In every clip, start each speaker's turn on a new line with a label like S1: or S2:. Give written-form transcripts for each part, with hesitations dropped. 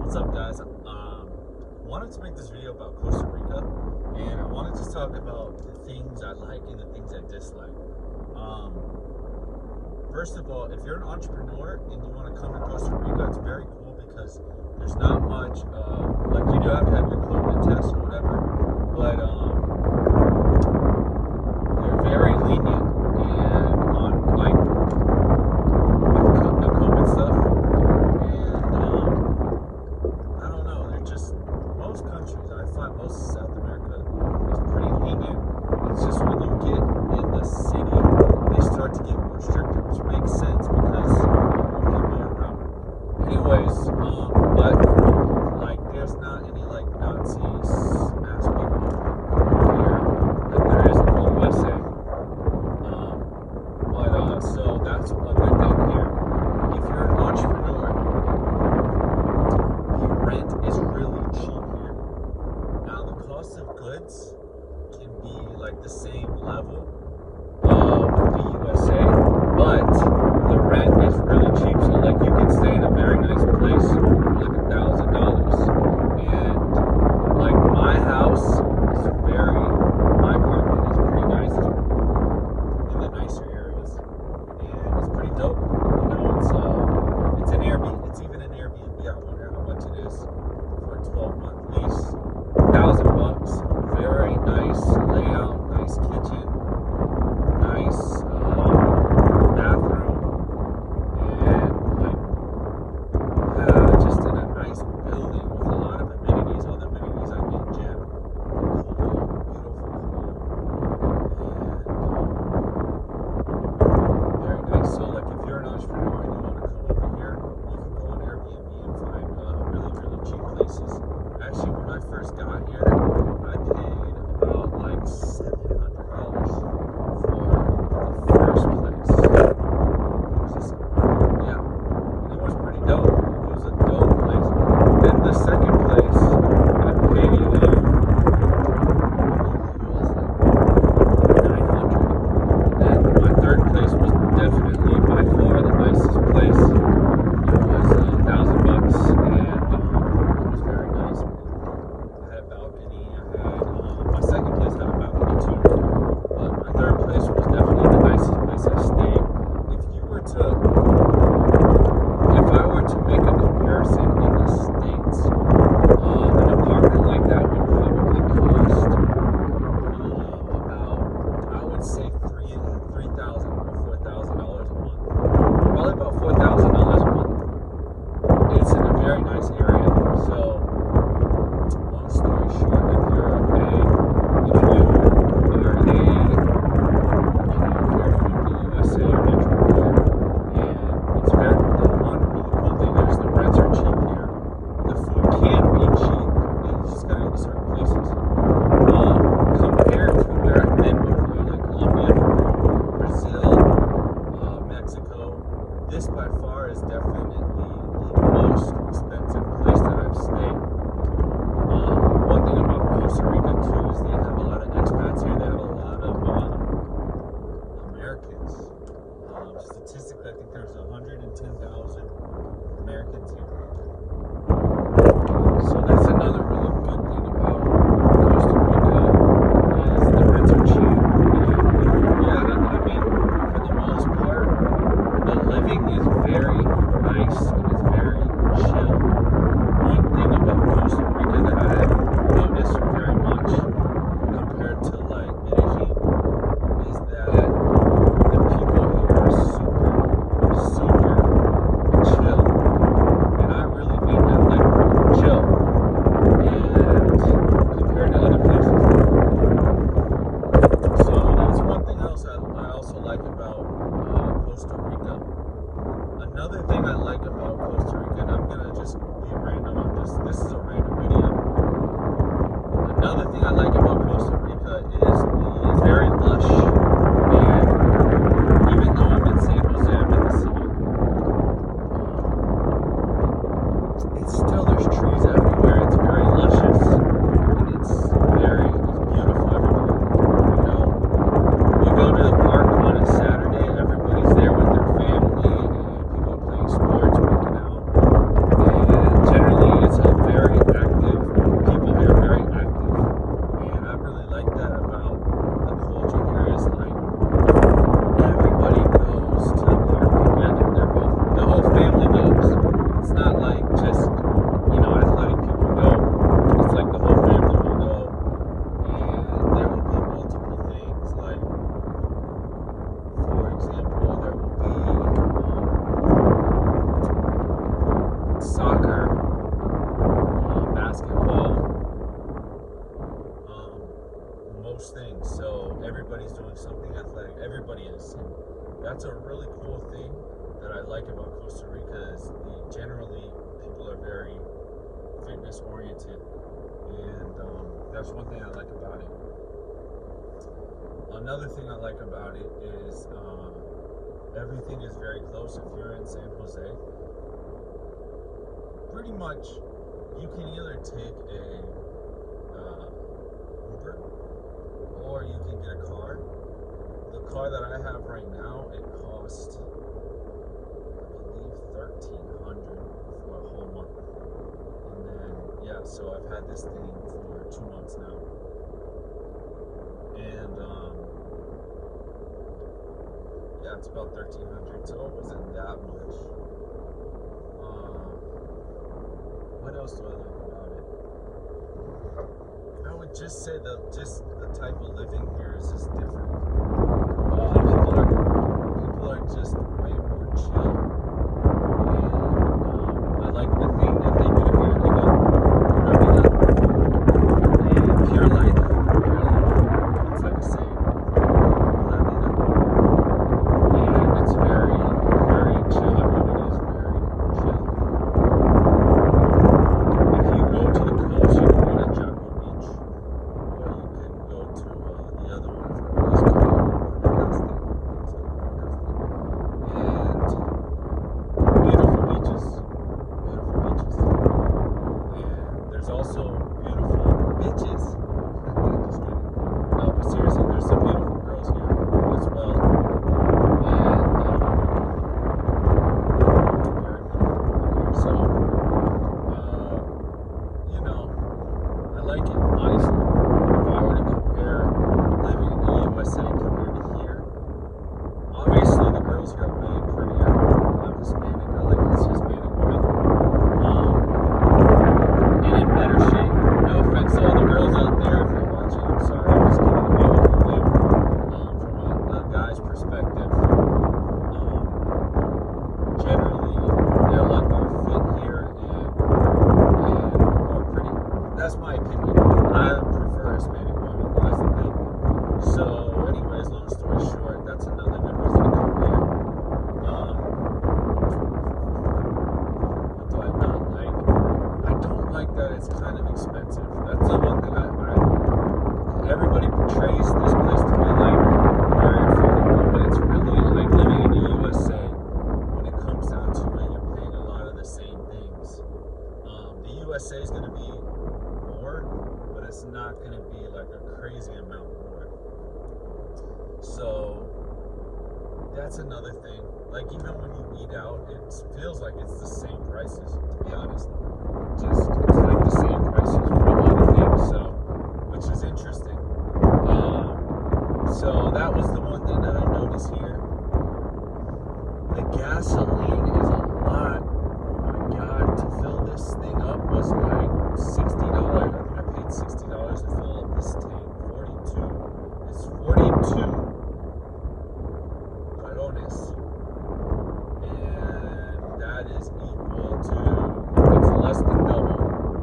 S1: What's up, guys? Wanted to make this video about Costa Rica, and I wanted to talk about the things I like and the things I dislike. First of all, if you're an entrepreneur and you want to come to Costa Rica, it's very cool because there's not much, like you do have to have your COVID test or whatever, but they're very lenient and on like with the COVID stuff. Most countries, I find most of South America is pretty lenient. It's just when you get in the city, they start to get more restrictive, which makes sense because people are around. Anyways, but like there's not any like Nazi aspect here like there is in the USA. So that's a good thing here. If you're an entrepreneur, the rent is really cheap. Cost of goods can be like the same level of the USA, but the rent is really cheap. So like you can stay in a very nice place for like $1,000, and like my house is my apartment is pretty nice. It's in the nicer areas, and it's pretty dope. You know, it's an Airbnb. It's even an Airbnb. I wonder how much it is for a 12-month lease. $1,000, very nice layout, nice kitchen, nice bathroom, and just in a nice building with a lot of amenities. All the amenities I mean, gym, pool, beautiful pool, and very nice. So like if you're an entrepreneur and you want to come over here, you can go on Airbnb and find really cheap places. Actually, when I first got here, I paid about like $700 for the first place. Yeah, and it was pretty dope. It was a dope place. Then the second place, I paid it was like $900. And then my third place was definitely by far the nicest place. It was $1,000, and it was very nice. My second place had a balcony too, but my third place was definitely the nicest place I stayed. If I were to make a comparison in the States, an apartment like that would probably cost about, I would say $3,000 or $4,000 a month. Probably about $4,000 a month. It's in a very nice area, so long story short, if you're from the USA or Intrepid, and it's very, the one really cool thing is the rents are cheap here. The food can be cheap, you just gotta go to certain places. Compared to where I've been before, like Colombia, Brazil, Mexico, this by far is definitely the most expensive place that I've stayed. One thing about Costa Rica too is they have a lot of expats here. They have a lot of Americans. Statistically, I think there's 110,000 Americans here. So that's another really good thing about Costa Rica is the rents are cheap. And yeah, I mean, for the most part, the living is very nice and it's very chill. One thing about Costa Rica that I have noticed very much compared to like Medellin is that the people here are super chill, and I really mean that, like chill, and compared to other places. So that's one thing else I also like about Costa Rica. Another thing I like about Costa Rica, and I'm gonna just be random on this. This is a random video. Another thing I like about Costa Rica is it's very lush, and even though I'm in San Jose, I'm in the city, it's still, there's trees everywhere. It's very luscious, and it's beautiful everywhere. You know, you go to the park on a Saturday, everybody's there with their family, and people are playing sports, working out, and generally thing. So everybody's doing something athletic. Everybody is. And that's a really cool thing that I like about Costa Rica is generally people are very fitness oriented, and that's one thing I like about it. Another thing I like about it is everything is very close. If you're in San Jose, pretty much you can either take a Uber or you can get a car. The car that I have right now, it cost, I believe, $1,300 for a whole month. And then, yeah, so I've had this thing for 2 months now. And, yeah, it's about $1,300, so it wasn't that much. What else do I like about it? I would just say that just the type of living here is just different. People are just way more chill. And I like the thing that they do here. They go Pura Vida and pure life. It's like a saying. Pura Vida. And it's very, very chill. Everybody is very chill. If you go to the coast, you can go to Jaco Beach, or you can go to the other one. It's called and beautiful beaches. And there's also beautiful bitches. Just kidding. No, but seriously, there's some beautiful girls here as well. And very beautiful here. So, you know, I like it. Honestly, if I were to compare living in the USA compared to here, obviously the girls here are way prettier. I'm Hispanic. I like this Hispanic women. And in better shape. No offense to all the girls out there if you're watching. I'm sorry. I'm just giving a big overview from a guy's perspective. Generally, they're a lot more fit here and more pretty. That's my opinion. I prefer Hispanic women. That's the thing. So, anyways, long story short, that's another good reason to come here. What do I not like? I don't like that it's kind of expensive. That's the one thing everybody portrays this place to be like very affordable, but it's really like living in the USA when it comes down to it. You're paying a lot of the same things. The USA is going to be more, but it's not going to be like a crazy amount more. So that's another thing. Like, even when you eat out, it feels like it's the same prices, to be honest. Just, it's like the same prices for a lot of things, so, which is interesting. So that was the one thing that I noticed here. The gasoline is a lot. Oh my God, to fill this thing up was like $60. I think I paid $60 to fill up this tank. 42. It's 42 colones. And that is equal to, it's less than double.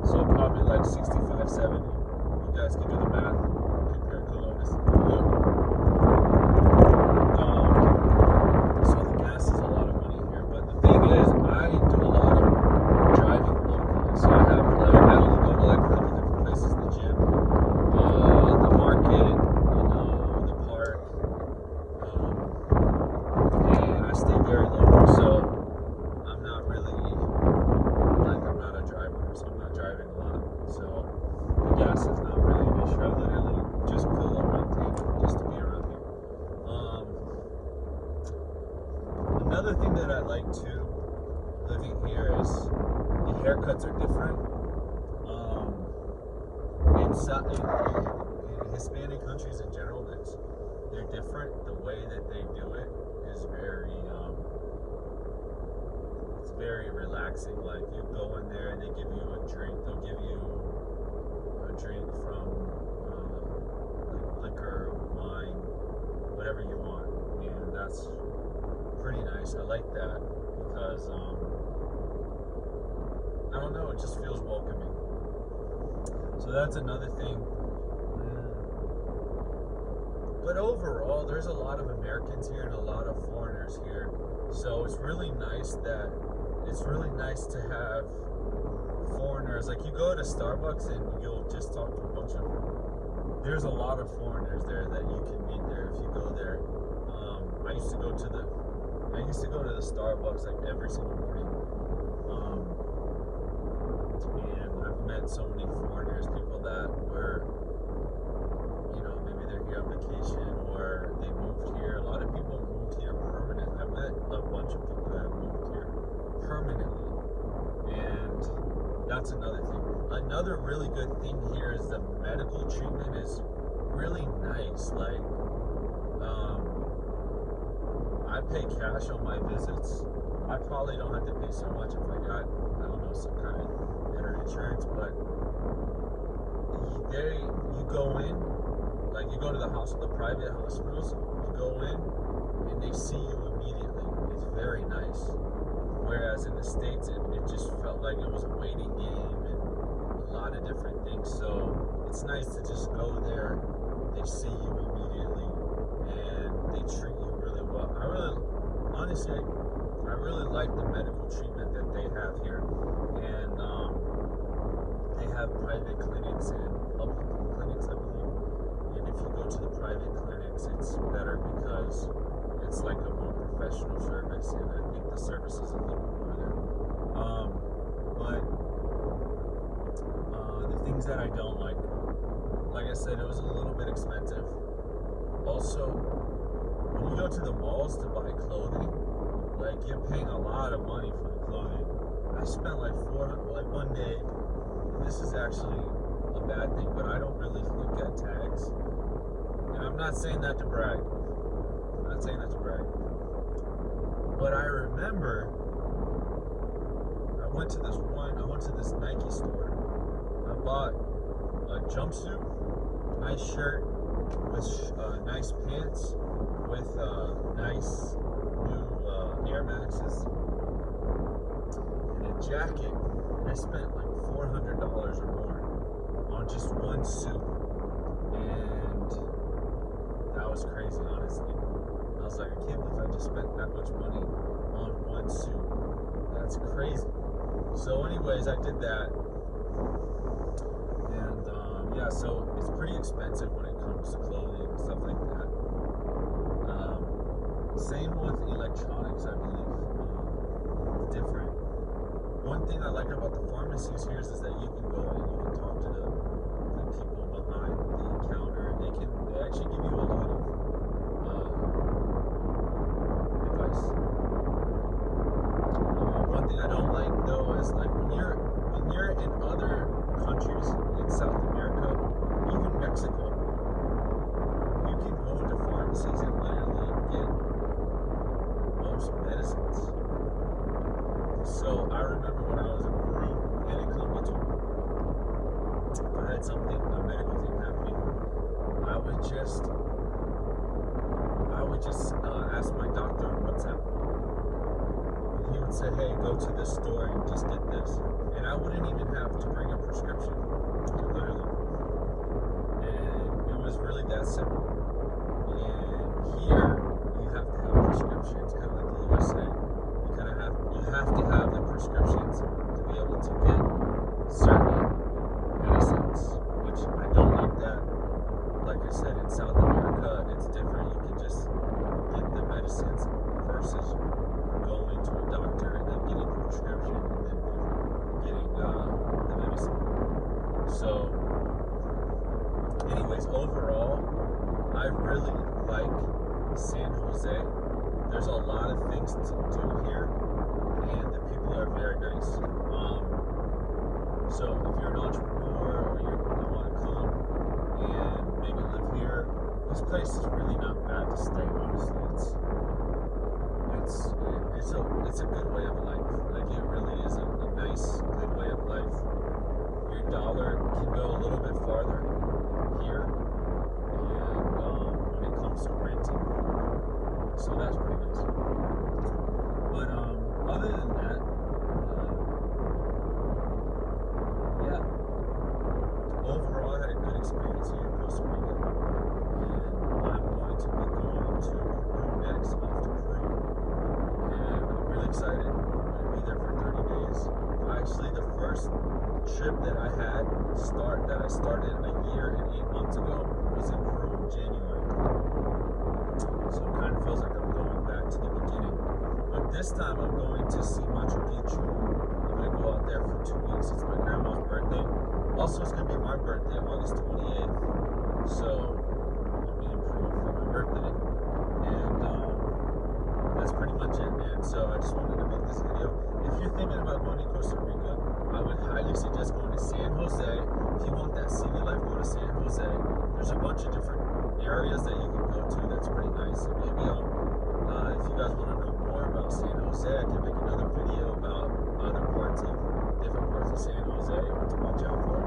S1: So probably like 65, 70. You guys can do the math. Compare colones. So the gas is a lot of money here. But the thing is, I do a lot of driving locally. So I have like, I only go to like a couple different places, the gym, the market, the park, and I stay very local. So I'm not really, like, I'm not a driver, so I'm not driving a lot. So the gas is not really an issue. I literally just fill up my tank just to be around here. Another thing that I like too, living here, is the haircuts are different. In Hispanic countries in general, they're different. The way that they do it is very, it's very relaxing. Like, you go in there and they give you a drink. They'll give you a drink from like liquor, wine, whatever you want, and that's pretty nice. I like that because I don't know, it just feels welcoming. So that's another thing. But overall, there's a lot of Americans here and a lot of foreigners here. So it's really nice to have foreigners. Like, you go to Starbucks and you'll just talk to a bunch of them. There's a lot of foreigners there that you can meet there if you go there. I used to go to the Starbucks like every single morning. And I've met so many foreigners, people that were, maybe they're here on vacation or they moved here. A lot of people moved here permanently. I've met a bunch of people that have moved here permanently. And that's another thing. Another really good thing here is the medical treatment is really nice. Like, I pay cash on my visits. I probably don't have to pay so much if I got, some kind of better insurance, but you go in, like you go to the private hospitals, you go in and they see you immediately. It's very nice. Whereas in the States, it just felt like it was a waiting game and a lot of different things. So it's nice to just go there, they see you immediately, and they treat you really well. I really like the medical treatment that they have here. And they have private clinics and public clinics, I believe. And if you go to the private clinics, it's better because it's like a more professional service, and I think the service is a little more there. But the things that I don't like I said, it was a little bit expensive. Also, when you go to the malls to buy clothing, like, you're paying a lot of money for the clothing. I spent like one day, and this is actually a bad thing, but I don't really look at tags. And I'm not saying that to brag. But I remember I went to this Nike store. I bought a jumpsuit, nice shirt, with nice pants, with nice new Air Maxes, and a jacket. And I spent like $400 or more on just one suit, and that was crazy, honestly. I was like, I can't believe I just spent that much money on one suit. That's crazy. So anyways, I did that, and so it's pretty expensive when it comes to clothing and stuff like that. Same with electronics, I believe. Different. One thing I like about the pharmacies here is that you can go and you can talk to the people behind the counter. They actually give you a lot of advice. One thing I don't like though is like when you're in other countries in South America, even Mexico, you can go into pharmacies and literally get most medicines. So I remember when I was in Peru and in Colombia too, if I had something, a medical thing happening, I would just ask my doctor on WhatsApp. And he would say, hey, go to this store and just get this. And I wouldn't even have to bring a prescription, literally. And it was really that simple. And here, you have to have prescriptions, kind of like the USA. You have to have the prescriptions to be able to get certain medicines, which I don't like that. Like I said, in South America, it's different. You can just get the medicines versus going to a doctor and then getting the prescription and then getting the medicine. So, anyways, overall, I really like San Jose. There's a lot of things to do here, and the people are very nice. So if you're an entrepreneur or you want to come and maybe live here, this place is really not bad to stay. Honestly, it's a good way of life. Like, it really is a nice, good way of life. Your dollar can go a little bit farther here, and when it comes to renting, so that's pretty nice. But other than that, overall, I had a good experience here in Costa Rica, and I'm trip that I started a year and 8 months ago was in Peru in January. So it kind of feels like I'm going back to the beginning. But this time I'm going to see Machu Picchu. I'm going to go out there for 2 weeks. It's my grandma's birthday. Also, it's going to be my birthday, August 28th. So I'll be in Peru for my birthday. And that's pretty much it, man. So I just wanted to make this video. If you're thinking about going to Costa Rica, I would highly suggest going to San Jose. If you want that city life, go to San Jose. There's a bunch of different areas that you can go to that's pretty nice. And maybe if you guys want to know more about San Jose, I can make another video about different parts of San Jose, what to watch out for.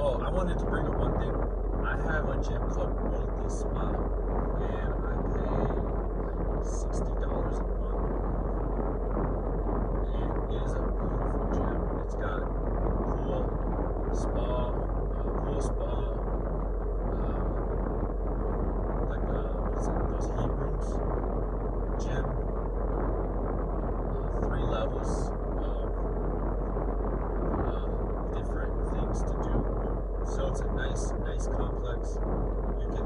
S1: I wanted to bring up one thing. I have a gym called Multi Spa, and I pay like $60 a month. And it is a beautiful gym. It's got pool spa, those heat rooms, gym, 3 levels of different things to do. So it's a nice complex. You can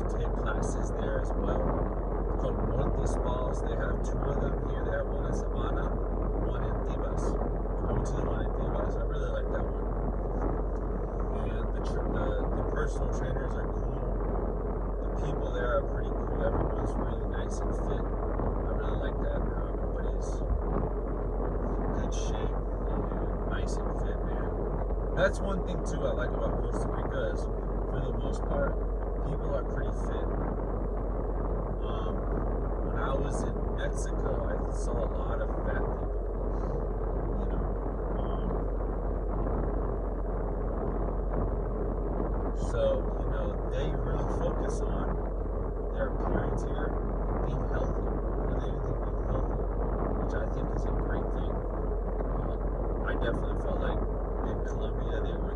S1: take classes there as well. It's called Multi Spas. They have 2 of them here. They have one in Savannah, one in Tibas. I went to the one in Tibas. I really like that one. And the personal trainers are cool. The people there are pretty cool. Everyone's really nice and fit. I really like that. How everybody's in good shape and nice and fit, man. That's one thing too I like about Costa Rica is, for the most part, people are pretty fit. When I was in Mexico, I saw a lot of fat people. So they really focus on their appearance here, being healthy, really being healthy, which I think is a great thing. I definitely felt like in Colombia they were